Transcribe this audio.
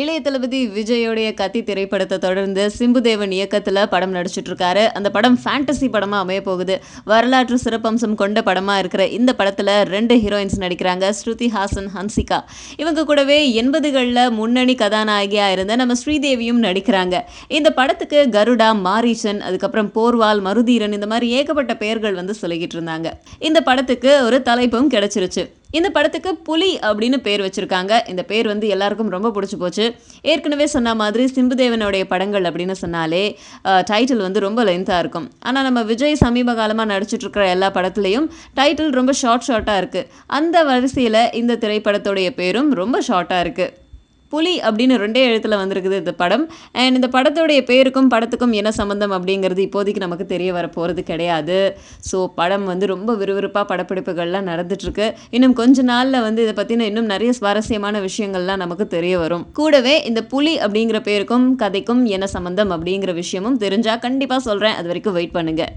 இளைய தளபதி விஜயோடைய கத்தி திரைப்படத்தை தொடர்ந்து சிம்புதேவன் இயக்கத்தில் படம் நடிச்சிட்டு இருக்காரு. அந்த படம் ஃபேண்டசி படமாக அமைய போகுது. வரலாற்று சிறப்பம்சம் கொண்ட படமாக இருக்கிற இந்த படத்தில் 2 ஹீரோயின்ஸ் நடிக்கிறாங்க. ஸ்ருதி ஹாசன், ஹன்சிகா. இவங்க கூடவே 80களில் முன்னணி கதாநாயகியாக இருந்த நம்ம ஸ்ரீதேவியும் நடிக்கிறாங்க. இந்த படத்துக்கு கருடா, மாரீசன், அதுக்கப்புறம் போர்வால், மருதீரன் இந்த மாதிரி ஏகப்பட்ட பெயர்கள் சொல்லிக்கிட்டு இருந்தாங்க. இந்த படத்துக்கு ஒரு தலைப்பும் கிடைச்சிருச்சு. இந்த படத்துக்கு புலி அப்படின்னு பேர் வச்சிருக்காங்க. இந்த பேர் எல்லாருக்கும் ரொம்ப பிடிச்சி போச்சு. ஏற்கனவே சொன்ன மாதிரி சிம்புதேவனுடைய படங்கள் அப்படின்னு சொன்னாலே டைட்டில் ரொம்ப லென்த்தாக இருக்கும். ஆனால் நம்ம விஜய் சமீப காலமாக நடிச்சிட்டு இருக்கிற எல்லா படத்துலையும் டைட்டில் ரொம்ப ஷார்ட்டாக இருக்குது. அந்த வரிசையில் இந்த திரைப்படத்துடைய பேரும் ரொம்ப ஷார்ட்டாக இருக்குது. புலி அப்படின்னு 2 எழுத்தில் வந்திருக்குது இந்த படம். அண்ட் இந்த படத்துடைய பேருக்கும் படத்துக்கும் என்ன சம்மந்தம் அப்படிங்கிறது இப்போதைக்கு நமக்கு தெரிய வர போகிறது கிடையாது. ஸோ படம் ரொம்ப விறுவிறுப்பாக படப்பிடிப்புகள்லாம் நடந்துட்டுருக்கு. இன்னும் கொஞ்ச நாளில் இதை பற்றின இன்னும் நிறைய சுவாரஸ்யமான விஷயங்கள்லாம் நமக்கு தெரிய வரும். கூடவே இந்த புலி அப்படிங்கிற பேருக்கும் கதைக்கும் என்ன சம்மந்தம் அப்படிங்கிற விஷயமும் தெரிஞ்சால் கண்டிப்பாக சொல்கிறேன். அது வரைக்கும் வெயிட் பண்ணுங்கள்.